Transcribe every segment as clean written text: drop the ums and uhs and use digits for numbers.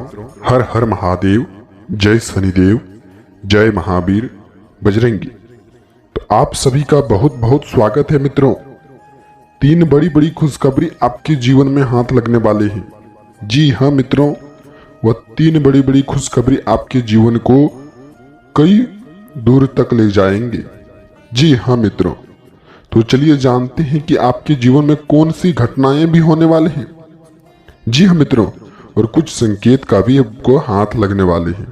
हर हर महादेव, जय शनिदेव, जय महावीर बजरंगी। तो आप सभी का बहुत बहुत स्वागत है मित्रों। तीन बड़ी बड़ी खुशखबरी आपके जीवन में हाथ लगने वाले हैं। जी हाँ मित्रों, वह तीन बड़ी बड़ी खुशखबरी आपके जीवन को कई दूर तक ले जाएंगे। जी हाँ मित्रों, तो चलिए जानते हैं कि आपके जीवन में कौन सी घटनाएं भी होने वाले हैं। जी हाँ मित्रों, और कुछ संकेत का भी आपको हाथ लगने वाले हैं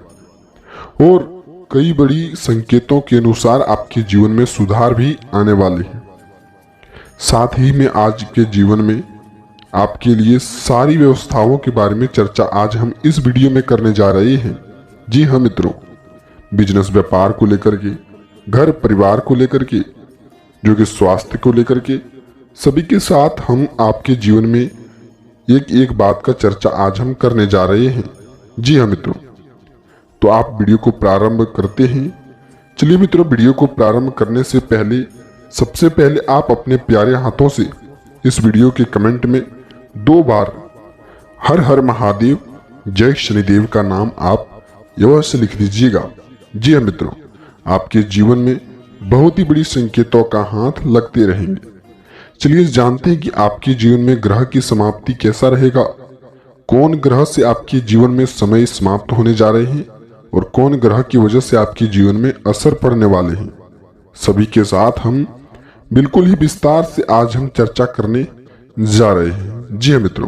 और कई बड़ी संकेतों के अनुसार आपके जीवन में सुधार भी आने वाले हैं। साथ ही में आज के जीवन में आपके लिए सारी व्यवस्थाओं के बारे में चर्चा आज हम इस वीडियो में करने जा रहे हैं। जी हाँ मित्रों, बिजनेस व्यापार को लेकर के, घर परिवार को लेकर के, जो कि स्वास्थ्य को लेकर के, सभी के साथ हम आपके जीवन में एक एक बात का चर्चा आज हम करने जा रहे हैं। जी हाँ मित्रों, तो आप वीडियो को प्रारंभ करते हैं। चलिए मित्रों, वीडियो को प्रारंभ करने से पहले सबसे पहले आप अपने प्यारे हाथों से इस वीडियो के कमेंट में 2 बार हर हर महादेव, जय शनिदेव का नाम आप अवश्य लिख दीजिएगा। जी हाँ मित्रों, आपके जीवन में बहुत ही बड़ी संकेतों का हाथ लगते रहेंगे। चलिए जानते हैं कि आपके जीवन में ग्रह की समाप्ति कैसा रहेगा, कौन ग्रह से आपके जीवन में समय समाप्त होने जा रहे हैं और कौन ग्रह की वजह से आपके जीवन में असर पड़ने वाले हैं। सभी के साथ हम बिल्कुल ही विस्तार से आज हम चर्चा करने जा रहे हैं। जी हाँ मित्रों,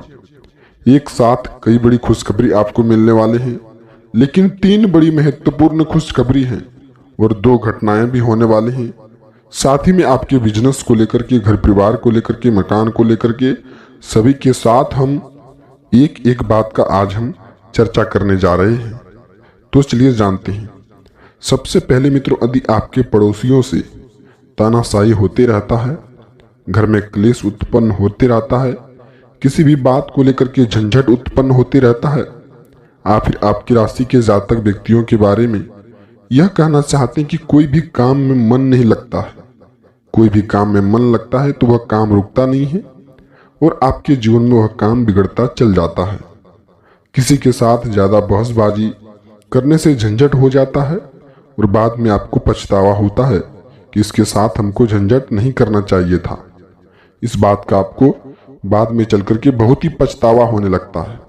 एक साथ कई बड़ी खुशखबरी आपको मिलने वाले हैं, लेकिन 3 बड़ी महत्वपूर्ण खुशखबरी हैं और 2 घटनाएं भी होने वाले हैं। साथ ही में आपके बिजनेस को लेकर के, घर परिवार को लेकर के, मकान को लेकर के, सभी के साथ हम एक एक बात का आज हम चर्चा करने जा रहे हैं। तो चलिए जानते हैं। सबसे पहले मित्रों, यदि आपके पड़ोसियों से तानाशाही होते रहता है, घर में क्लेश उत्पन्न होते रहता है, किसी भी बात को लेकर के झंझट उत्पन्न होते रहता है, आप फिर आपकी राशि के जातक व्यक्तियों के बारे में यह कहना चाहते हैं कि कोई भी काम में मन नहीं लगता है, कोई भी काम में मन लगता है तो वह काम रुकता नहीं है और आपके जीवन में वह काम बिगड़ता चल जाता है। किसी के साथ ज्यादा बहसबाजी करने से झंझट हो जाता है और बाद में आपको पछतावा होता है कि इसके साथ हमको झंझट नहीं करना चाहिए था। इस बात का आपको बाद में चल करके बहुत ही पछतावा होने लगता है।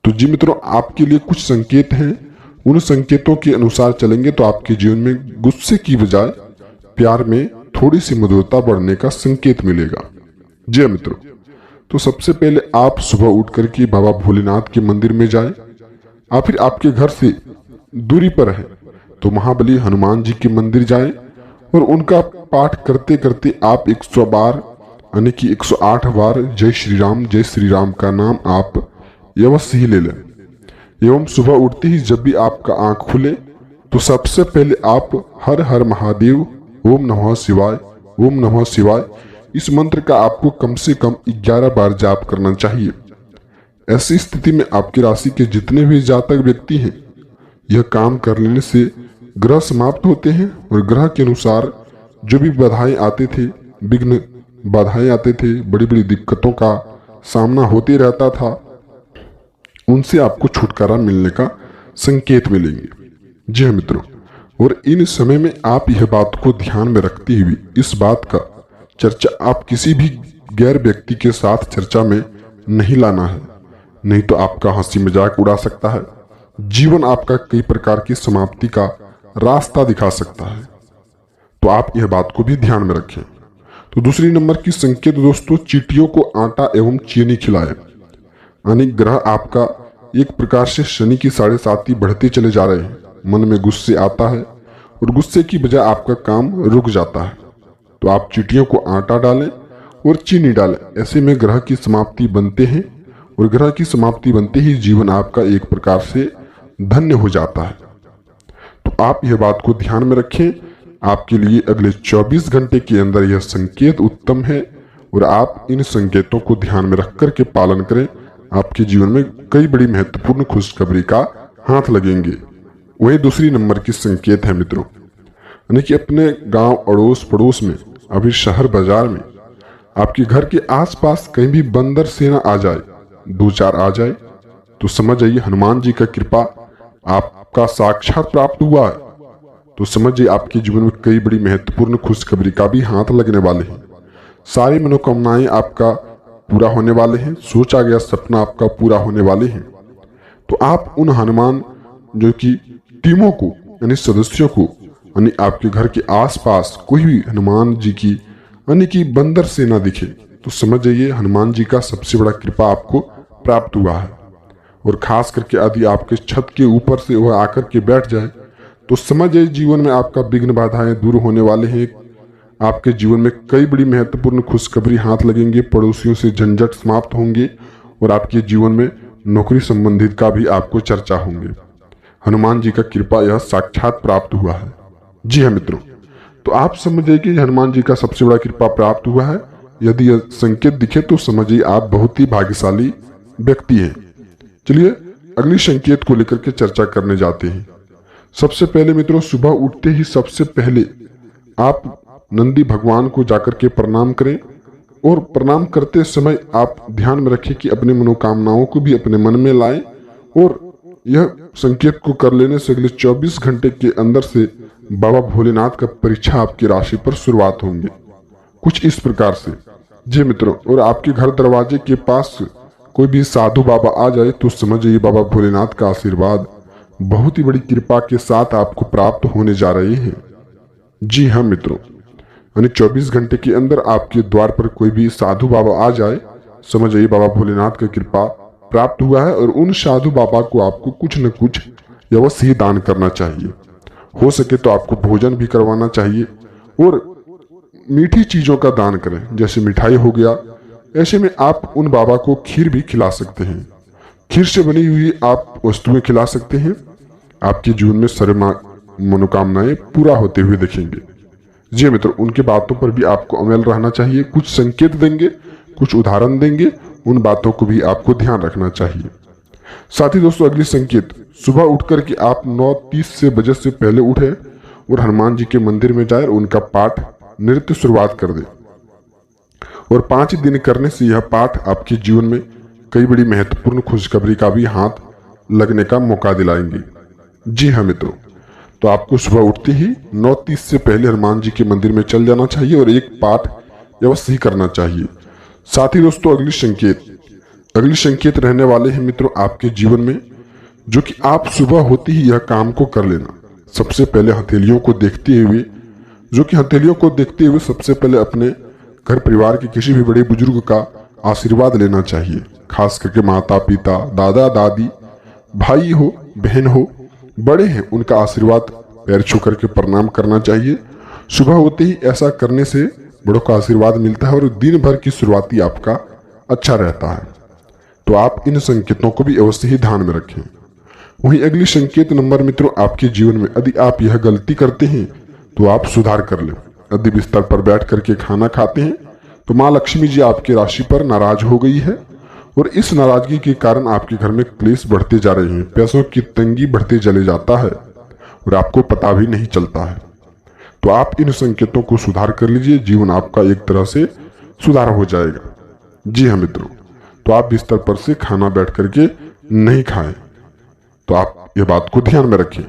तो जी मित्रों, आपके लिए कुछ संकेत हैं, उन संकेतों के अनुसार चलेंगे तो आपके जीवन में गुस्से की बजाय प्यार में थोड़ी सी मधुरता बढ़ने का संकेत मिलेगा। जी मित्रों, तो सबसे पहले आप सुबह उठ करके बाबा भोलेनाथ के मंदिर में जाएं। आप फिर आपके घर से दूरी पर है तो महाबली हनुमान जी के मंदिर जाएं और उनका पाठ करते करते आप 100 बार यानी कि 108 बार जय श्री राम का नाम आप अवश्य ही ले लें। एवं सुबह उठते ही जब भी आपका आंख खुले तो सबसे पहले आप हर हर महादेव, ओम नमः शिवाय, ओम नमः शिवाय, इस मंत्र का आपको कम से कम 11 बार जाप करना चाहिए। ऐसी स्थिति में आपकी राशि के जितने भी जातक व्यक्ति हैं, यह काम कर लेने से ग्रह समाप्त होते हैं और ग्रह के अनुसार जो भी बाधाएं आते थे, विघ्न बाधाएं आते थे, बड़ी बड़ी दिक्कतों का सामना होते रहता था, उनसे आपको छुटकारा मिलने का संकेत मिलेंगे। जी हाँ मित्रों, और इन समय में आप यह बात को ध्यान में रखते हुए इस बात का चर्चा आप किसी भी गैर व्यक्ति के साथ चर्चा में नहीं लाना है, नहीं तो आपका हंसी मजाक उड़ा सकता है, जीवन आपका कई प्रकार की समाप्ति का रास्ता दिखा सकता है। तो आप यह बात को भी ध्यान में रखें। तो दूसरी नंबर की संकेत दोस्तों, चींटियों को आटा एवं चीनी खिलाएं। यानी ग्रह आपका एक प्रकार से शनि की 7.5 बढ़ते चले जा रहे हैं। मन में गुस्से आता है और गुस्से की बजाय आपका काम रुक जाता है, तो आप चींटियों को आटा डालें और चीनी डालें। ऐसे में ग्रह की समाप्ति बनते हैं और ग्रह की समाप्ति बनते ही जीवन आपका एक प्रकार से धन्य हो जाता है। तो आप यह बात को ध्यान में रखें। आपके लिए अगले 24 घंटे के अंदर यह संकेत उत्तम है और आप इन संकेतों को ध्यान में रख कर के पालन करें। आपके जीवन में कई बड़ी महत्वपूर्ण खुशखबरी का हाथ लगेंगे। वही दूसरी नंबर की संकेत है मित्रों, यानी कि अपने गांव अड़ोस पड़ोस में, अभी शहर बाजार में, आपके घर के आसपास कहीं भी बंदर सेना आ जाए, 2-4 आ जाए, तो समझ जाइए हनुमान जी का कृपा आपका साक्षात प्राप्त हुआ है। तो समझिए आपके जीवन में कई बड़ी महत्वपूर्ण खुशखबरी का भी हाथ लगने वाले हैं। सारी मनोकामनाएं आपका पूरा होने वाले हैं, सोचा गया सपना आपका पूरा होने वाले हैं। तो आप उन हनुमान जो कि टीमों को यानी सदस्यों को यानी आपके घर के आसपास कोई भी हनुमान जी की यानी कि बंदर सेना दिखे तो समझ जाइए हनुमान जी का सबसे बड़ा कृपा आपको प्राप्त हुआ है। और खास करके यदि आपके छत के ऊपर से वह आकर के बैठ जाए तो समझ जाइए जीवन में आपका विघ्न बाधाएं दूर होने वाले हैं। आपके जीवन में कई बड़ी महत्वपूर्ण खुशखबरी हाथ लगेंगे, पड़ोसियों से झंझट समाप्त होंगे और आपके जीवन में नौकरी संबंधित का भी आपको चर्चा होंगे। हनुमान जी का कृपा यह साक्षात प्राप्त हुआ है। जी हाँ मित्रों, तो आप समझिए कि हनुमान जी का सबसे बड़ा कृपा प्राप्त हुआ है। यदि यह संकेत दिखे तो समझिए आप बहुत ही भाग्यशाली व्यक्ति हैं। चलिए अगली संकेत को लेकर के चर्चा करने जाते हैं। सबसे पहले मित्रों, सुबह उठते ही सबसे पहले आप नंदी भगवान को जाकर के प्रणाम करें और प्रणाम करते समय आप ध्यान में रखें कि अपनी मनोकामनाओं को भी अपने मन में लाएं और यह संकेत को कर लेने से अगले 24 घंटे के अंदर से बाबा भोलेनाथ का परीक्षा आपकी राशि पर शुरुआत होंगे कुछ इस प्रकार से। जी मित्रों, और आपके घर दरवाजे के पास कोई भी साधु बाबा आ जाए तो समझिए बाबा भोलेनाथ का आशीर्वाद बहुत ही बड़ी कृपा के साथ आपको प्राप्त होने जा रहे हैं। जी हाँ मित्रों, यानी 24 घंटे के अंदर आपके द्वार पर कोई भी साधु बाबा आ जाए समझ जाइए बाबा भोलेनाथ का कृपा प्राप्त हुआ है। और उन साधु बाबा को आपको कुछ न कुछ अवश्य ही दान करना चाहिए। हो सके तो आपको भोजन भी करवाना चाहिए और मीठी चीजों का दान करें, जैसे मिठाई हो गया। ऐसे में आप उन बाबा को खीर भी खिला सकते हैं। खीर से बनी हुई आप वस्तुएं खिला सकते हैं। आपके जीवन में सारी मनोकामनाएं पूरा होते हुए दिखेंगे। जी मित्रों, उनके बातों पर भी आपको अमल रहना चाहिए। कुछ संकेत देंगे, कुछ उदाहरण देंगे, उन बातों को भी आपको ध्यान रखना चाहिए। साथ ही दोस्तों, अगली संकेत, सुबह उठकर के आप 9:30 बजे से पहले उठे और हनुमान जी के मंदिर में जाए और उनका पाठ नृत्य शुरुआत कर दे। और 5 दिन करने से यह पाठ आपके जीवन में कई बड़ी महत्वपूर्ण खुशखबरी का भी हाथ लगने का मौका दिलाएंगे। जी हाँ मित्रों, तो आपको सुबह उठते ही 9:30 से पहले हनुमान जी के मंदिर में चल जाना चाहिए और एक पाठ अवश्य ही करना चाहिए। साथ ही दोस्तों, अगली संकेत रहने वाले हैं मित्रों आपके जीवन में, जो कि आप सुबह होते ही यह काम को कर लेना। सबसे पहले हथेलियों को देखते हुए सबसे पहले अपने घर परिवार के किसी भी बड़े बुजुर्ग का आशीर्वाद लेना चाहिए। खास करके माता पिता, दादा दादी, भाई हो, बहन हो, बड़े हैं, उनका आशीर्वाद पैर छू करके प्रणाम करना चाहिए। सुबह होते ही ऐसा करने से बड़ों का आशीर्वाद मिलता है और दिन भर की शुरुआती आपका अच्छा रहता है। तो आप इन संकेतों को भी अवश्य ही ध्यान में रखें। वहीं अगली संकेत नंबर मित्रों, आपके जीवन में यदि आप यह गलती करते हैं तो आप सुधार कर लें। यदि बिस्तर पर बैठ करके खाना खाते हैं तो माँ लक्ष्मी जी आपकी राशि पर नाराज हो गई है और इस नाराजगी के कारण आपके घर में क्लेश बढ़ते जा रहे हैं, पैसों की तंगी बढ़ते चले जाता है और आपको पता भी नहीं चलता है। तो आप इन संकेतों को सुधार कर लीजिए, जीवन आपका एक तरह से सुधार हो जाएगा। जी हाँ मित्रों, तो आप बिस्तर पर से खाना बैठ करके नहीं खाएं, तो आप ये बात को ध्यान में रखें।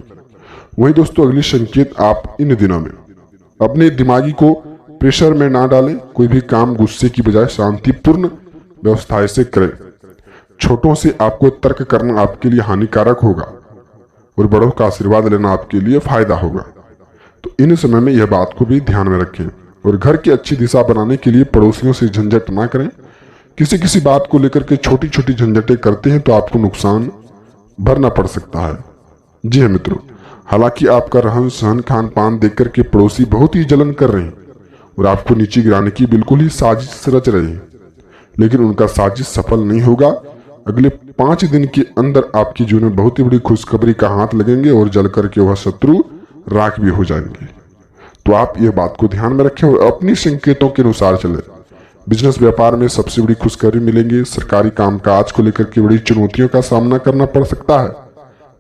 वहीं दोस्तों, अगली संकेत, आप इन दिनों में अपने दिमागी को प्रेशर में ना डालें। कोई भी काम गुस्से की बजाय शांतिपूर्ण व्यवस्था से करें। छोटों से आपको तर्क करना आपके लिए हानिकारक होगा और बड़ों का आशीर्वाद लेना आपके लिए फायदा होगा। तो इन समय में यह बात को भी ध्यान में रखें। और घर की अच्छी दिशा बनाने के लिए पड़ोसियों से झंझट ना करें। किसी बात को लेकर के छोटी छोटी झंझटें करते हैं तो आपको नुकसान भरना पड़ सकता है। जी हाँ मित्रों, हालांकि आपका रहन सहन खान पान देख करके पड़ोसी बहुत ही जलन कर रहे हैं और आपको नीचे गिराने की बिल्कुल ही साजिश रच रहे हैं, लेकिन उनका साजिश सफल नहीं होगा। अगले 5 दिन के अंदर आपके जीवन में बहुत ही बड़ी खुशखबरी का हाथ लगेंगे और जल करके वह शत्रु राख भी हो जाएंगे। तो आप यह बात को ध्यान में रखें और अपनी संकेतों के अनुसार चलें। बिजनेस व्यापार में सबसे बड़ी खुशखबरी मिलेंगी। सरकारी कामकाज को लेकर के बड़ी चुनौतियों का सामना करना पड़ सकता है,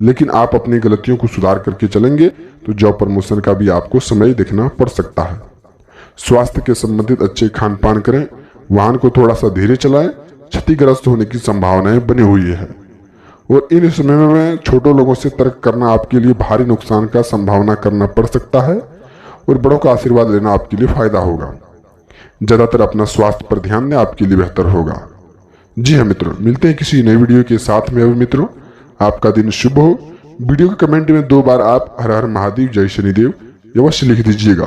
लेकिन आप अपनी गलतियों को सुधार करके चलेंगे तो जॉब प्रमोशन का भी आपको समय देखना पड़ सकता है। स्वास्थ्य के संबंधित अच्छे खान पान करें। वाहन को थोड़ा सा धीरे चलाएं, क्षतिग्रस्त होने की संभावनाएं बनी हुई है। और इन समय में छोटे लोगों से तर्क करना आपके लिए भारी नुकसान का संभावना करना पड़ सकता है और बड़ों का आशीर्वाद लेना आपके लिए फायदा होगा। ज्यादातर अपना स्वास्थ्य पर ध्यान दें, आपके लिए बेहतर होगा। जी हाँ मित्रों, मिलते हैं किसी नई वीडियो के साथ में। अब मित्रों, आपका दिन शुभ हो। वीडियो के कमेंट में 2 बार आप हर हर महादेव जय शनिदेव अवश्य लिख दीजिएगा।